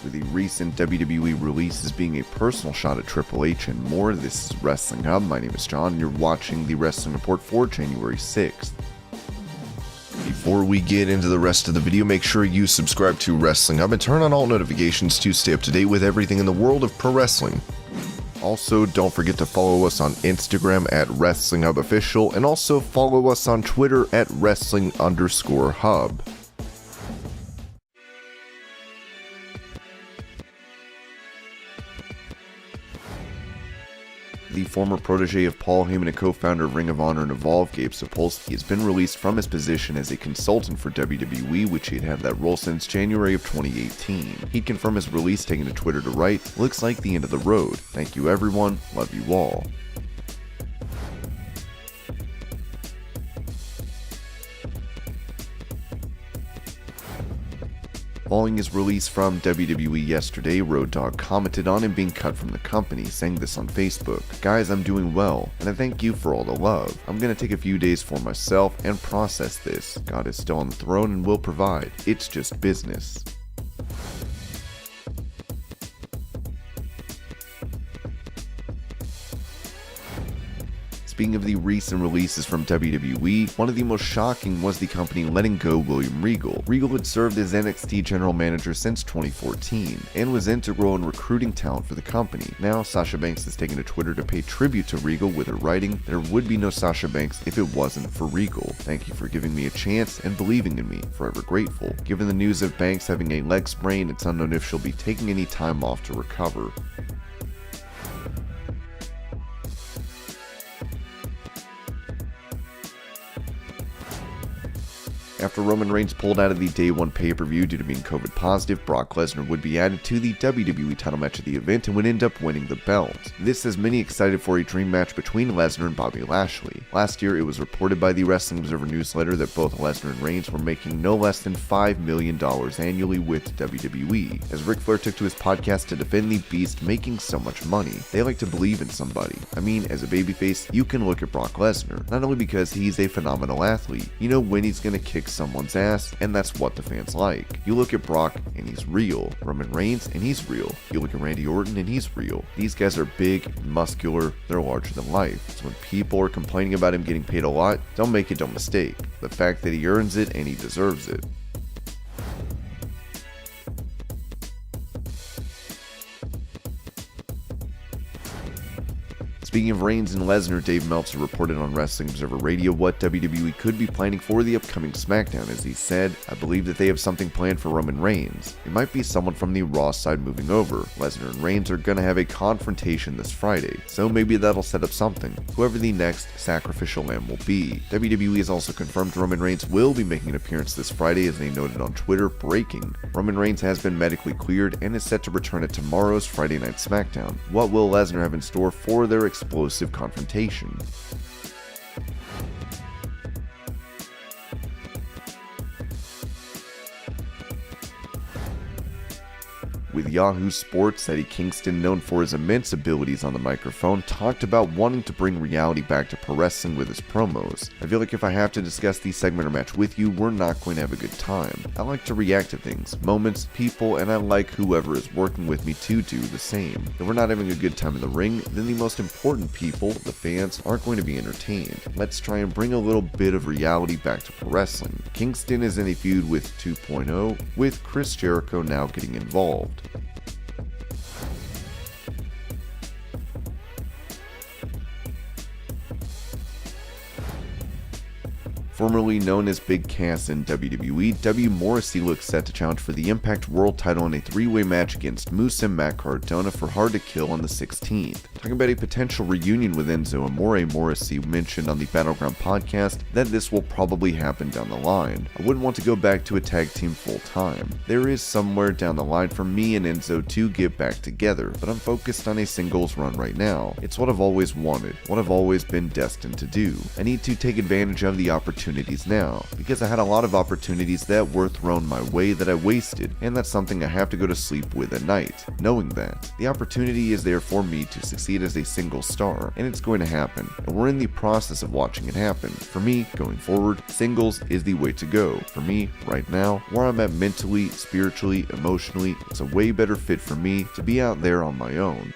with the recent WWE releases being a personal shot at Triple H and more. This is Wrestling Hub. My name is John, and you're watching the Wrestling Report for January 6th. Before we get into the rest of the video, make sure you subscribe to Wrestling Hub and turn on all notifications to stay up to date with everything in the world of pro wrestling. Also, don't forget to follow us on Instagram at WrestlingHubOfficial and also follow us on Twitter at Wrestling_Hub. The former protege of Paul Heyman and co-founder of Ring of Honor and Evolve, Gabe Sapolsky, has been released from his position as a consultant for WWE, which he had had that role since January of 2018. He'd confirmed his release, taking to Twitter to write, "Looks like the end of the road. Thank you everyone, love you all." Following his release from WWE yesterday, Dogg commented on him being cut from the company, saying this on Facebook: "Guys, I'm doing well, and I thank you for all the love. I'm gonna take a few days for myself and process this. God is still on the throne and will provide. It's just business." Speaking of the recent releases from WWE, one of the most shocking was the company letting go William Regal. Regal had served as NXT general manager since 2014 and was integral in recruiting talent for the company. Now, Sasha Banks has taken to Twitter to pay tribute to Regal with her writing, "There would be no Sasha Banks if it wasn't for Regal. Thank you for giving me a chance and believing in me. Forever grateful." Given the news of Banks having a leg sprain, it's unknown if she'll be taking any time off to recover. After Roman Reigns pulled out of the Day 1 pay-per-view due to being COVID positive, Brock Lesnar would be added to the WWE title match of the event and would end up winning the belt. This has many excited for a dream match between Lesnar and Bobby Lashley. Last year, it was reported by the Wrestling Observer newsletter that both Lesnar and Reigns were making no less than $5 million annually with WWE. As Ric Flair took to his podcast to defend the Beast making so much money, they like to believe in somebody. I mean, as a babyface, you can look at Brock Lesnar, not only because he's a phenomenal athlete, you know when he's gonna kick someone's ass, and that's what the fans like. You look at Brock and he's real, Roman Reigns and he's real, you look at Randy Orton and he's real. These guys are big, muscular, they're larger than life. So when people are complaining about him getting paid a lot, don't make it no mistake. The fact that he earns it and he deserves it. Speaking of Reigns and Lesnar, Dave Meltzer reported on Wrestling Observer Radio what WWE could be planning for the upcoming SmackDown. As he said, "I believe that they have something planned for Roman Reigns. It might be someone from the Raw side moving over. Lesnar and Reigns are gonna have a confrontation this Friday, so maybe that'll set up something. Whoever the next sacrificial lamb will be." WWE has also confirmed Roman Reigns will be making an appearance this Friday, as they noted on Twitter. Breaking: Roman Reigns has been medically cleared and is set to return at tomorrow's Friday Night SmackDown. What will Lesnar have in store for their explosive confrontation? With Yahoo Sports, Eddie Kingston, known for his immense abilities on the microphone, talked about wanting to bring reality back to pro wrestling with his promos. "I feel like if I have to discuss the segment or match with you, we're not going to have a good time. I like to react to things, moments, people, and I like whoever is working with me to do the same. If we're not having a good time in the ring, then the most important people, the fans, aren't going to be entertained. Let's try and bring a little bit of reality back to pro wrestling." Kingston is in a feud with 2.0, with Chris Jericho now getting involved. Formerly known as Big Cass in WWE, Morrissey looks set to challenge for the Impact World title in a three-way match against Moose and Matt Cardona for Hard to Kill on the 16th. Talking about a potential reunion with Enzo and Morrissey mentioned on the Battleground podcast that this will probably happen down the line. "I wouldn't want to go back to a tag team full time. There is somewhere down the line for me and Enzo to get back together, but I'm focused on a singles run right now. It's what I've always wanted, what I've always been destined to do. I need to take advantage of the opportunity opportunities now, because I had a lot of opportunities that were thrown my way that I wasted, and that's something I have to go to sleep with at night, knowing that. The opportunity is there for me to succeed as a single star, and it's going to happen, and we're in the process of watching it happen. For me, going forward, singles is the way to go. For me, right now, where I'm at mentally, spiritually, emotionally, it's a way better fit for me to be out there on my own.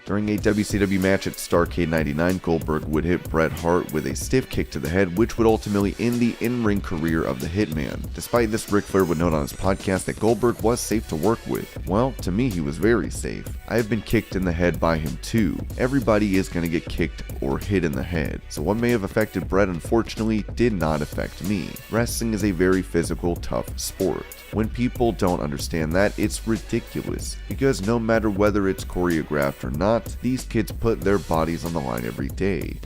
During a WCW match at Starrcade 99, Goldberg would hit Bret Hart with a stiff kick to the head, which would ultimately end the in-ring career of the Hitman. Despite this, Ric Flair would note on his podcast that Goldberg was safe to work with. Well, to me, he was very safe. I have been kicked in the head by him too. Everybody is going to get kicked or hit in the head, so what may have affected Bret unfortunately did not affect me. Wrestling is a very physical, tough sport. When people don't understand that, it's ridiculous, because no matter whether it's choreographed or not, these kids put their bodies on the line every day.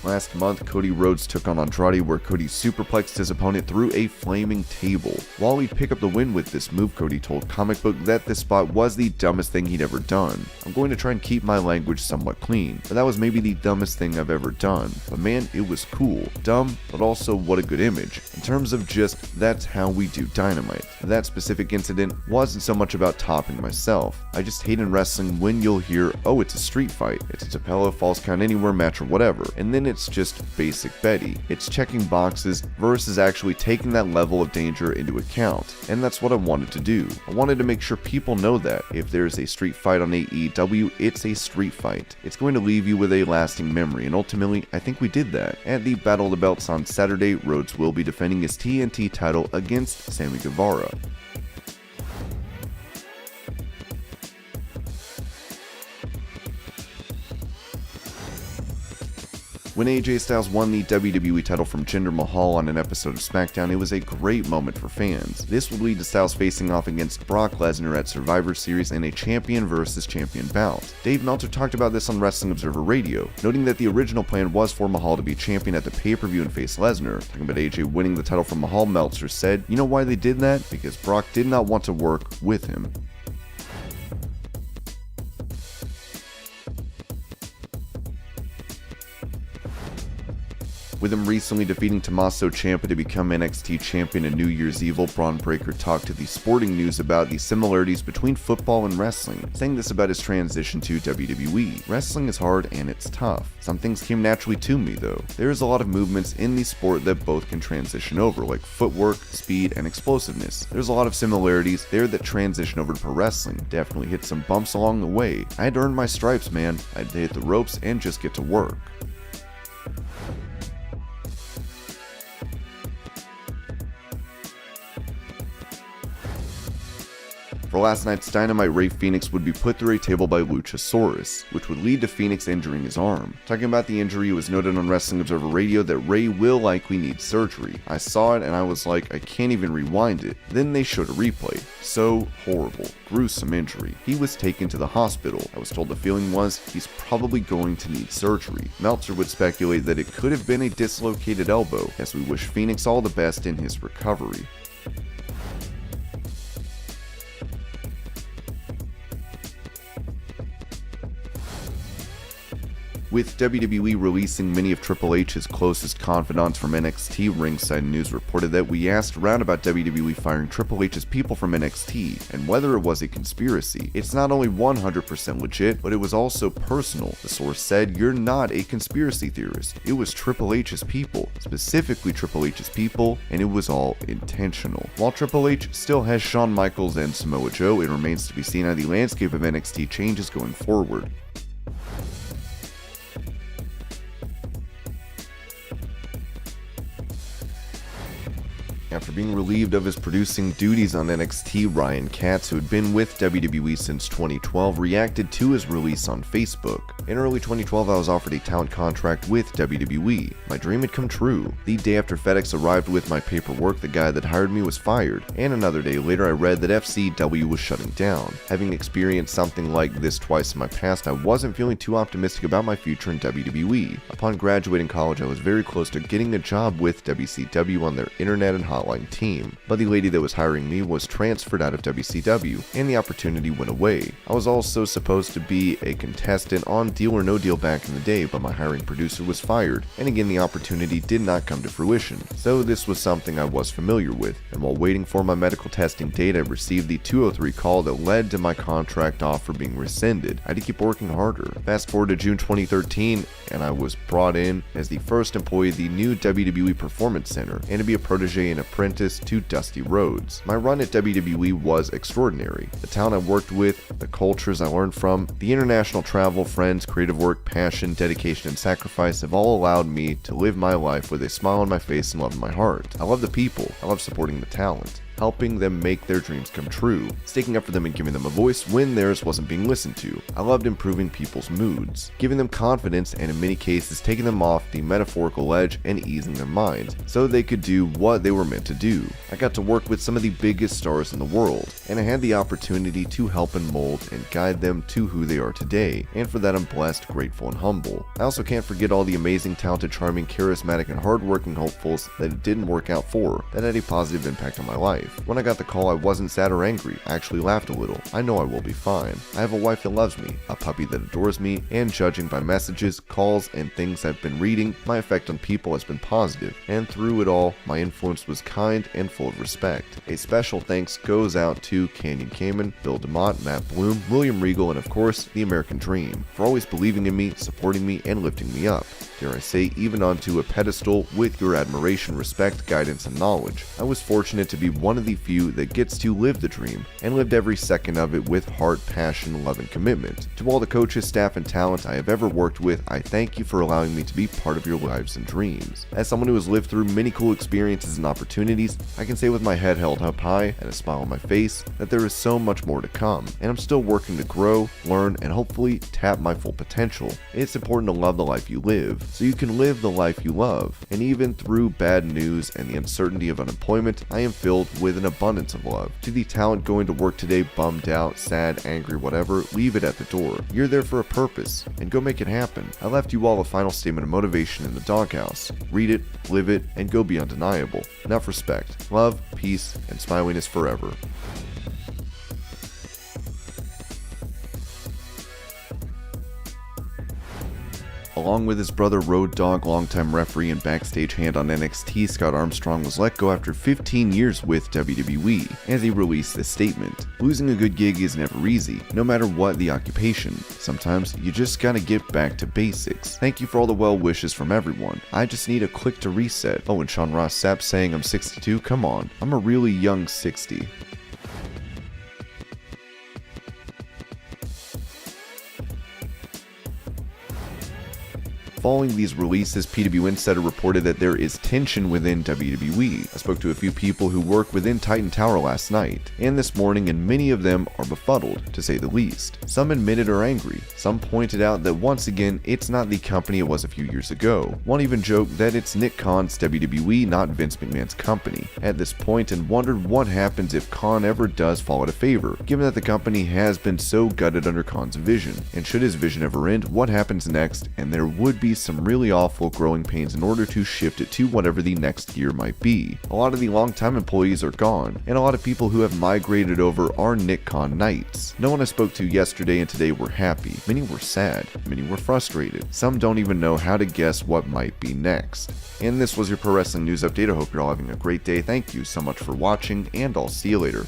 Last month, Cody Rhodes took on Andrade, where Cody superplexed his opponent through a flaming table. While he'd pick up the win with this move, Cody told Comic Book that this spot was the dumbest thing he'd ever done. I'm going to try and keep my language somewhat clean, but that was maybe the dumbest thing I've ever done. But man, it was cool. Dumb, but also what a good image. In terms of just, that's how we do Dynamite. That specific incident wasn't so much about topping myself. I just hate in wrestling when you'll hear, oh, it's a street fight, it's a Tapella, false count anywhere match or whatever, and then it's just basic Betty. It's checking boxes versus actually taking that level of danger into account, and that's what I wanted to do. I wanted to make sure people know that if there's a street fight on AEW, it's a street fight. It's going to leave you with a lasting memory, and ultimately, I think we did that. At the Battle of the Belts on Saturday, Rhodes will be defending his TNT title against Sammy Guevara. When AJ Styles won the WWE title from Jinder Mahal on an episode of SmackDown, it was a great moment for fans. This would lead to Styles facing off against Brock Lesnar at Survivor Series in a champion versus champion bout. Dave Meltzer talked about this on Wrestling Observer Radio, noting that the original plan was for Mahal to be champion at the pay-per-view and face Lesnar. Talking about AJ winning the title from Mahal, Meltzer said, "You know why they did that? Because Brock did not want to work with him." With him recently defeating Tommaso Ciampa to become NXT champion in New Year's Evil, Bron Breakker talked to the Sporting News about the similarities between football and wrestling, saying this about his transition to WWE. "Wrestling is hard and it's tough. Some things came naturally to me though. There is a lot of movements in the sport that both can transition over, like footwork, speed, and explosiveness. There's a lot of similarities there that transition over to pro wrestling. Definitely hit some bumps along the way. I had to earn my stripes, man. I had to hit the ropes and just get to work." For last night's Dynamite, Rey Fenix would be put through a table by Luchasaurus, which would lead to Fenix injuring his arm. Talking about the injury, it was noted on Wrestling Observer Radio that Rey will likely need surgery. I saw it and I was like, I can't even rewind it. Then they showed a replay. So horrible. Gruesome injury. He was taken to the hospital. I was told the feeling was he's probably going to need surgery. Meltzer would speculate that it could have been a dislocated elbow, as we wish Fenix all the best in his recovery. With WWE releasing many of Triple H's closest confidants from NXT, Ringside News reported that we asked around about WWE firing Triple H's people from NXT, and whether it was a conspiracy. It's not only 100% legit, but it was also personal. The source said, "You're not a conspiracy theorist. It was Triple H's people, specifically Triple H's people, and it was all intentional." While Triple H still has Shawn Michaels and Samoa Joe, it remains to be seen how the landscape of NXT changes going forward. After being relieved of his producing duties on NXT, Ryan Katz, who had been with WWE since 2012, reacted to his release on Facebook. In early 2012, I was offered a talent contract with WWE. My dream had come true. The day after FedEx arrived with my paperwork, the guy that hired me was fired, and another day later I read that FCW was shutting down. Having experienced something like this twice in my past, I wasn't feeling too optimistic about my future in WWE. Upon graduating college, I was very close to getting a job with WCW on their internet and hotline team, but the lady that was hiring me was transferred out of WCW, and the opportunity went away. I was also supposed to be a contestant on Deal or No Deal back in the day, but my hiring producer was fired, and again the opportunity did not come to fruition. So this was something I was familiar with, and while waiting for my medical testing date, I received the 203 call that led to my contract offer being rescinded. I had to keep working harder. Fast forward to June 2013, and I was brought in as the first employee of the new WWE Performance Center, and to be a protege and apprentice to Dusty Rhodes. My run at WWE was extraordinary. The talent I worked with, the cultures I learned from, the international travel, friends, creative work, passion, dedication, and sacrifice have all allowed me to live my life with a smile on my face and love in my heart. I love the people. I love supporting the talent, helping them make their dreams come true, sticking up for them and giving them a voice when theirs wasn't being listened to. I loved improving people's moods, giving them confidence, and in many cases taking them off the metaphorical ledge and easing their minds so they could do what they were meant to do. I got to work with some of the biggest stars in the world, and I had the opportunity to help and mold and guide them to who they are today, and for that I'm blessed, grateful, and humble. I also can't forget all the amazing, talented, charming, charismatic, and hardworking hopefuls that it didn't work out for that had a positive impact on my life. When I got the call, I wasn't sad or angry. I actually laughed a little. I know I will be fine. I have a wife that loves me, a puppy that adores me, and judging by messages, calls, and things I've been reading, my effect on people has been positive, and through it all, my influence was kind and full of respect. A special thanks goes out to Canyon Cayman, Bill DeMott, Matt Bloom, William Regal, and of course, the American Dream, for always believing in me, supporting me, and lifting me up. Dare I say, even onto a pedestal with your admiration, respect, guidance, and knowledge. I was fortunate to be one of the few that gets to live the dream, and lived every second of it with heart, passion, love, and commitment. To all the coaches, staff, and talent I have ever worked with, I thank you for allowing me to be part of your lives and dreams. As someone who has lived through many cool experiences and opportunities, I can say with my head held up high and a smile on my face that there is so much more to come, and I'm still working to grow, learn, and hopefully tap my full potential. It's important to love the life you live, so you can live the life you love. And even through bad news and the uncertainty of unemployment, I am filled with an abundance of love. To the talent going to work today bummed out, sad, angry, whatever, leave it at the door. You're there for a purpose, and go make it happen. I left you all a final statement of motivation in the doghouse. Read it, live it, and go be undeniable. Enough respect, love, peace, and smiliness forever. Along with his brother Road Dogg, longtime referee and backstage hand on NXT, Scott Armstrong was let go after 15 years with WWE, as he released this statement. Losing a good gig is never easy, no matter what the occupation. Sometimes you just gotta get back to basics. Thank you for all the well wishes from everyone. I just need a click to reset. Oh, and Sean Ross Sapp saying I'm 62? Come on, I'm a really young 60. Following these releases, PW Insider reported that there is tension within WWE. I spoke to a few people who work within Titan Tower last night, and this morning, and many of them are befuddled, to say the least. Some admitted are angry. Some pointed out that once again, it's not the company it was a few years ago. One even joked that it's Nick Khan's WWE, not Vince McMahon's company, at this point, and wondered what happens if Khan ever does fall out of favor, given that the company has been so gutted under Khan's vision. And should his vision ever end, what happens next? And there would be some really awful growing pains in order to shift it to whatever the next gear might be. A lot of the longtime employees are gone, and a lot of people who have migrated over are Nick Khan Knights. No one I spoke to yesterday and today were happy. Many were sad. Many were frustrated. Some don't even know how to guess what might be next. And this was your Pro Wrestling News Update. I hope you're all having a great day. Thank you so much for watching, and I'll see you later.